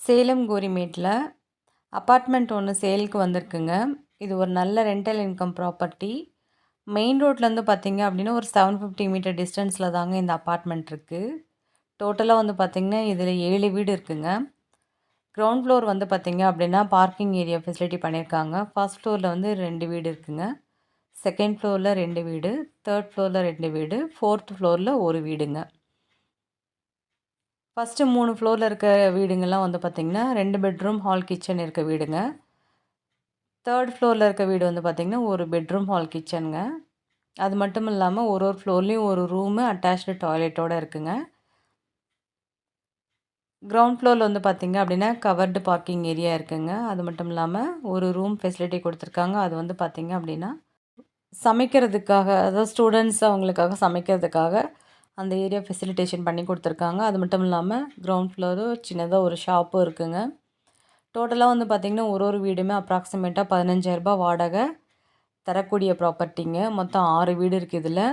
Salem கோரிமேட்டில் apartment ஒன்று சேலுக்கு வந்திருக்குங்க. இது ஒரு நல்ல ரெண்டல் இன்கம் ப்ராப்பர்ட்டி. மெயின் ரோட்லேருந்து பார்த்தீங்க அப்படின்னா ஒரு 750 மீட்டர் டிஸ்டன்ஸில் தாங்க இந்த அப்பார்ட்மெண்ட் இருக்குது. டோட்டலாக வந்து பார்த்திங்கன்னா இதில் 7 வீடு இருக்குங்க. கிரவுண்ட் ஃப்ளோர் வந்து பார்த்திங்க அப்படின்னா பார்க்கிங் ஏரியா ஃபெசிலிட்டி பண்ணியிருக்காங்க. ஃபர்ஸ்ட் ஃப்ளோரில் வந்து 2 வீடு இருக்குங்க. செகண்ட் ஃப்ளோரில் 2 வீடு, தேர்ட் ஃப்ளோரில் 2 வீடு, ஃபோர்த் ஃப்ளோரில் ஒரு வீடுங்க. ஃபஸ்ட்டு 3 ஃப்ளோரில் இருக்க வீடுங்கள்லாம் வந்து பார்த்திங்கன்னா 2 பெட்ரூம் ஹால் கிச்சன் இருக்க வீடுங்க. தேர்ட் ஃப்ளோரில் இருக்க வீடு வந்து பார்த்திங்கன்னா ஒரு பெட்ரூம் ஹால் கிச்சனுங்க. அது மட்டும் இல்லாமல் ஒரு ஃப்ளோர்லேயும் ஒரு ரூமு அட்டாச்டு டாய்லெட்டோடு இருக்குங்க. கிரவுண்ட் ஃப்ளோரில் வந்து பார்த்திங்க அப்படின்னா கவர்டு பார்க்கிங் ஏரியா இருக்குங்க. அது மட்டும் இல்லாமல் ஒரு ரூம் ஃபெசிலிட்டி கொடுத்துருக்காங்க. அது வந்து பார்த்திங்க அப்படின்னா சமைக்கிறதுக்காக, அதாவது ஸ்டூடெண்ட்ஸ் அவங்களுக்காக சமைக்கிறதுக்காக அந்த ஏரியா ஃபெசிலிட்டேஷன் பண்ணி கொடுத்துருக்காங்க. அது மட்டும் இல்லாமல் கிரவுண்ட் ஃப்ளோரு சின்னதாக ஒரு ஷாப்பும் இருக்குங்க. டோட்டலாக வந்து பார்த்திங்கன்னா ஒரு வீடுமே அப்ராக்சிமேட்டாக 15,000 வாடகை தரக்கூடிய ப்ராப்பர்ட்டிங்க. மொத்தம் 6 வீடு இருக்குது இதில்.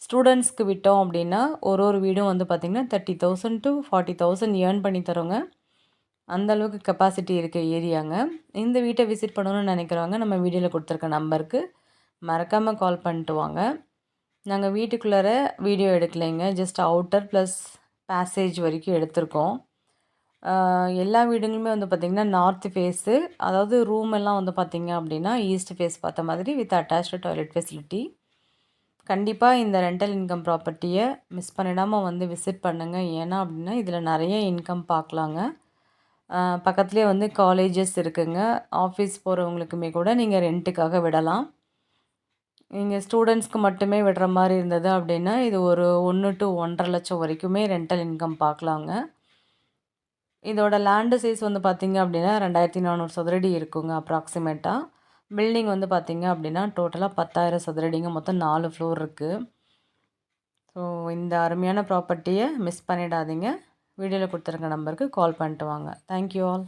ஸ்டூடெண்ட்ஸ்க்கு விட்டோம் அப்படின்னா ஒரு வீடும் வந்து பார்த்திங்கன்னா 30,000 to 40,000 ஏர்ன் பண்ணி தரோங்க. அந்தளவுக்கு கெப்பாசிட்டி இருக்க ஏரியாங்க. இந்த வீட்டை விசிட் பண்ணணும்னு நினைக்கிறவங்க நம்ம வீடியோவில் கொடுத்துருக்க நம்பருக்கு மறக்காமல் கால் பண்ணிட்டு வாங்க. நாங்கள் வீட்டுக்குள்ளார வீடியோ எடுக்கலைங்க. ஜஸ்ட் அவுட்டர் ப்ளஸ் பேசேஜ் வரைக்கும் எடுத்திருக்கோம். எல்லா வீடுங்களுமே வந்து பார்த்திங்கன்னா நார்த் ஃபேஸு, அதாவது ரூம் எல்லாம் வந்து பார்த்திங்க அப்படின்னா ஈஸ்ட் ஃபேஸ் பார்த்த மாதிரி வித் அட்டாச்டு டாய்லெட் ஃபெசிலிட்டி. கண்டிப்பாக இந்த ரெண்டல் இன்கம் ப்ராப்பர்ட்டியை மிஸ் பண்ணிடாமல் வந்து விசிட் பண்ணுங்கள். ஏன்னா அப்படின்னா இதில் நிறைய இன்கம் பார்க்கலாங்க. பக்கத்துலேயே வந்து காலேஜஸ் இருக்குங்க. ஆஃபீஸ் போகிறவங்களுக்குமே கூட நீங்கள் ரெண்ட்டுக்காக விடலாம். நீங்கள் ஸ்டூடெண்ட்ஸ்க்கு மட்டுமே விடுற மாதிரி இருந்தது அப்படின்னா இது ஒரு 1 to 1.5 லட்சம் வரைக்குமே ரெண்டல் இன்கம் பார்க்கலாங்க. இதோட லேண்டு சைஸ் வந்து பார்த்திங்க அப்படின்னா 2400 சதுரடி இருக்குங்க அப்ராக்சிமேட்டாக. பில்டிங் வந்து பார்த்திங்க அப்படின்னா டோட்டலாக 10,000 சதுரடிங்க. மொத்தம் 4 ஃப்ளோர் இருக்குது. ஸோ இந்த அருமையான ப்ராப்பர்ட்டியை மிஸ் பண்ணிடாதீங்க. வீடியோவில் கொடுத்துருக்க நம்பருக்கு கால் பண்ணிட்டு வாங்க. Thank you all.